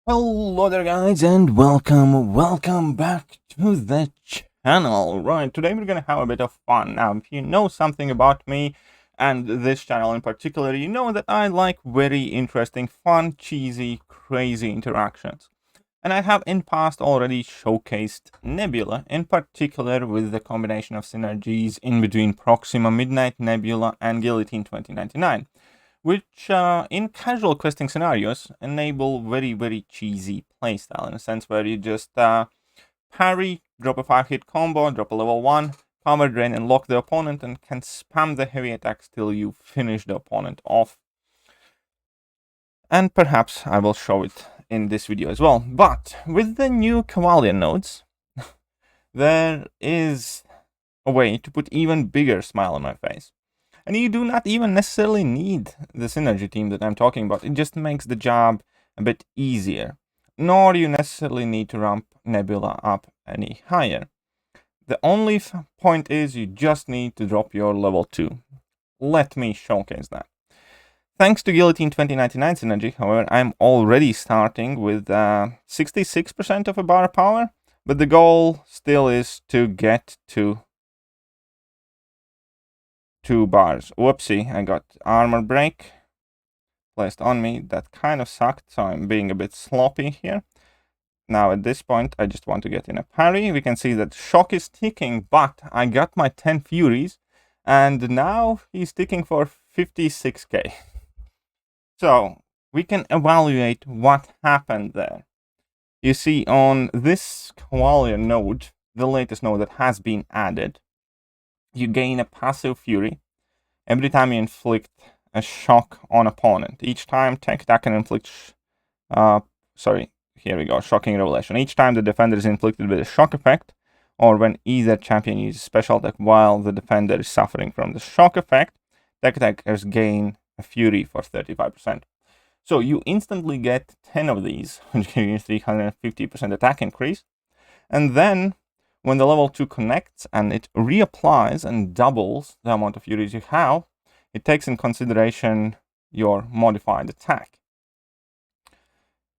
Hello there guys and welcome back to the channel. Right, today we're gonna have a bit of fun. Now, if you know something about me and this channel in particular, you know that I like very interesting, fun, cheesy, crazy interactions. And I have in past already showcased Nebula, in particular with the combination of synergies in between Proxima Midnight Nebula and Guillotine 2099. Which in casual questing scenarios enable very cheesy playstyle, in a sense where you just parry, drop a 5-hit combo, drop a level 1, power drain and lock the opponent, and can spam the heavy attacks till you finish the opponent off. And perhaps I will show it in this video as well. But with the new Cavalier nodes, there is a way to put even bigger smile on my face. And you do not even necessarily need the synergy team that I'm talking about. It just makes the job a bit easier. Nor do you necessarily need to ramp Nebula up any higher. The only point is you just need to drop your level 2. Let me showcase that. Thanks to Guillotine 2099 synergy, however, I'm already starting with 66% of a bar power, but the goal still is to get to 2 bars. Whoopsie, I got armor break placed on me. That kind of sucked, so I'm being a bit sloppy here. Now at this point, I just want to get in a parry. We can see that shock is ticking, but I got my 10 furies, and now he's ticking for 56k. So we can evaluate what happened there. You see, on this Cavalier node, the latest node that has been added, you gain a passive fury every time you inflict a shock on opponent. Each time tech attack can inflict here we go, shocking revelation. Each time the defender is inflicted with a shock effect, or when either champion uses special attack while the defender is suffering from the shock effect, tech attackers gain a fury for 35%. So you instantly get 10 of these, which give you 350% attack increase, and then when the level 2 connects and it reapplies and doubles the amount of furies you have, it takes in consideration your modified attack.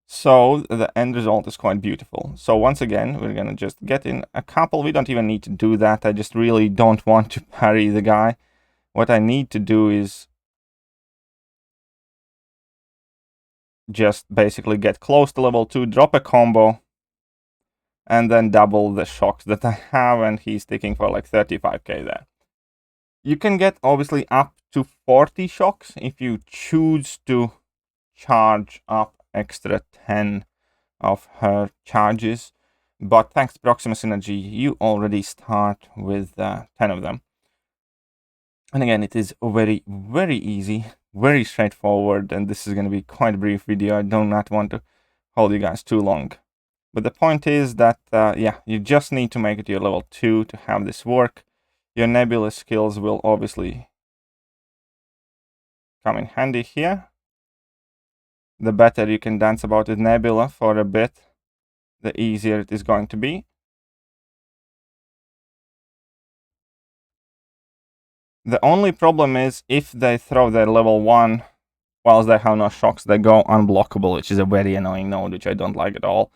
So the end result is quite beautiful. So once again, we're going to just get in a couple. We don't even need to do that. I just really don't want to parry the guy. What I need to do is just basically get close to level 2, drop a combo, and then double the shocks that I have, and he's ticking for like 35k there. You can get obviously up to 40 shocks if you choose to charge up extra 10 of her charges, but thanks to Proxima Synergy, you already start with 10 of them. And again, it is very easy, very straightforward, and this is going to be quite a brief video. I do not want to hold you guys too long. But the point is that, yeah, you just need to make it your level 2 to have this work. Your Nebula skills will obviously come in handy here. The better you can dance about with Nebula for a bit, the easier it is going to be. The only problem is if they throw their level 1 whilst they have no shocks, they go unblockable, which is a very annoying node, which I don't like at all.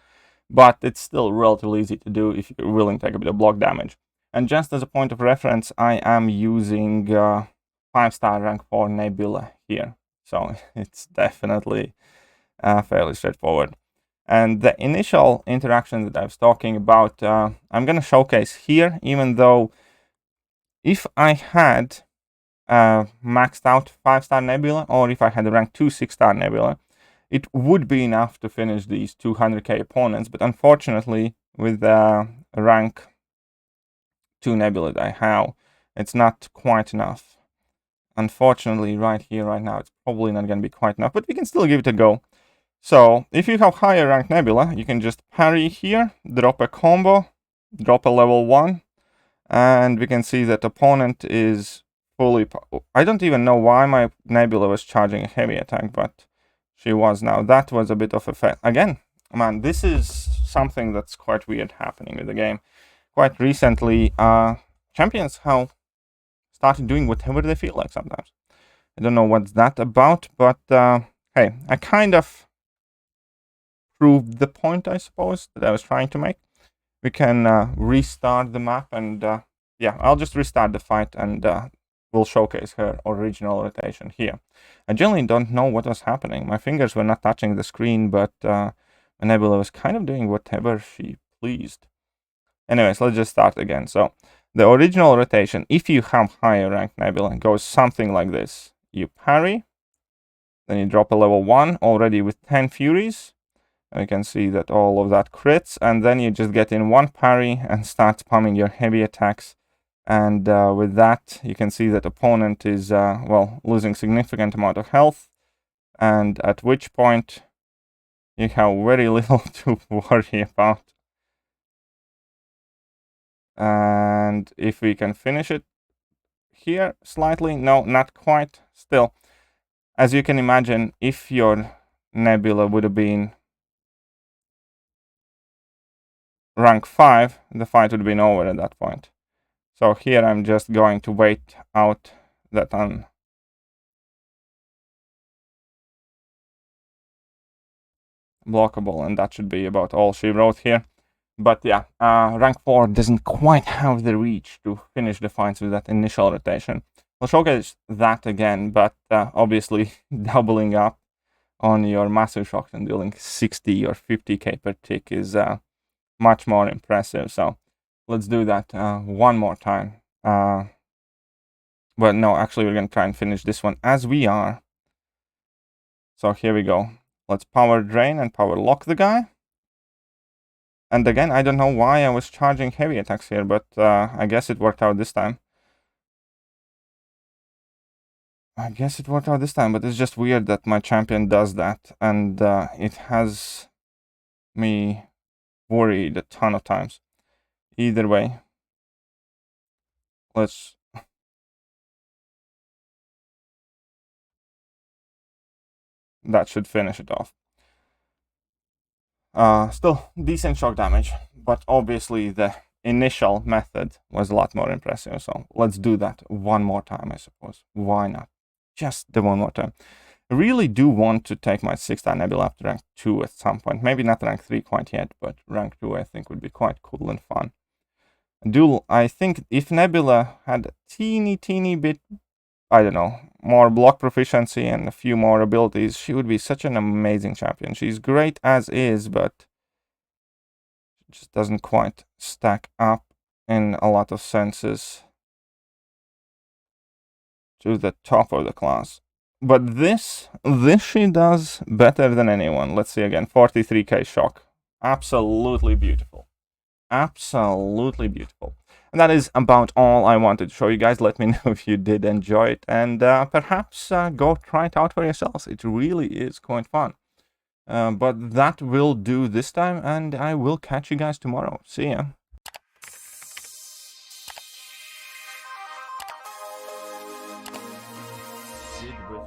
But it's still relatively easy to do if you're willing to take a bit of block damage. And just as a point of reference, I am using 5-star rank 4 Nebula here. So it's definitely fairly straightforward. And the initial interaction that I was talking about, I'm going to showcase here, even though if I had maxed out 5-star Nebula, or if I had a rank 2 6-star Nebula, it would be enough to finish these 200k opponents, but unfortunately, with the rank 2 Nebula that I have, it's not quite enough. Unfortunately, right here, right now, it's probably not going to be quite enough, but we can still give it a go. So, if you have higher rank Nebula, you can just parry here, drop a combo, drop a level 1, and we can see that opponent is fully... I don't even know why my Nebula was charging a heavy attack, but she was now. That was a bit of a fail. Again, man, this is something that's quite weird happening with the game. Quite recently, champions have started doing whatever they feel like sometimes. I don't know what's that about, but hey, I kind of proved the point, I suppose, that I was trying to make. We can restart the map, and yeah, I'll just restart the fight, and we'll showcase her original rotation here. I generally don't know what was happening. My fingers were not touching the screen, but Nebula was kind of doing whatever she pleased. Anyways, let's just start again. So the original rotation, if you have higher rank Nebula, goes something like this. You parry, then you drop a level 1 already with 10 Furies. You can see that all of that crits, and then you just get in one parry and start spamming your heavy attacks. And with that, you can see that opponent is, well, losing significant amount of health, and at which point you have very little to worry about. And if we can finish it here slightly, no, not quite, still. As you can imagine, if your Nebula would have been rank 5, the fight would have been over at that point. So here I'm just going to wait out that unblockable, and that should be about all she wrote here. But yeah, rank 4 doesn't quite have the reach to finish the fights with that initial rotation. We'll showcase that again, but obviously doubling up on your massive shocks and dealing 60 or 50k per tick is much more impressive. So let's do that one more time. But no, actually we're going to try and finish this one as we are. So here we go. Let's power drain and power lock the guy. And again, I don't know why I was charging heavy attacks here, but I guess it worked out this time. But it's just weird that my champion does that, and it has me worried a ton of times. Either way, that should finish it off. Still decent shock damage, but obviously the initial method was a lot more impressive. So let's do that one more time, I suppose. Why not? Just the one more time. I really do want to take my 6-star Nebula up to rank 2 at some point. Maybe not rank 3 quite yet, but rank 2 I think would be quite cool and fun. I think if Nebula had a teeny bit, I don't know, more block proficiency and a few more abilities, she would be such an amazing champion. She's great as is, but it just doesn't quite stack up in a lot of senses to the top of the class. But this she does better than anyone. Let's see again, 43k shock. Absolutely beautiful. Absolutely beautiful. And that is about all I wanted to show you guys. Let me know if you did enjoy it, and perhaps go try it out for yourselves. It really is quite fun. But that will do this time, and I will catch you guys tomorrow. See ya.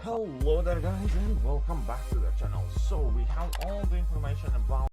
Hello there guys, and welcome back to the channel. So we have all the information about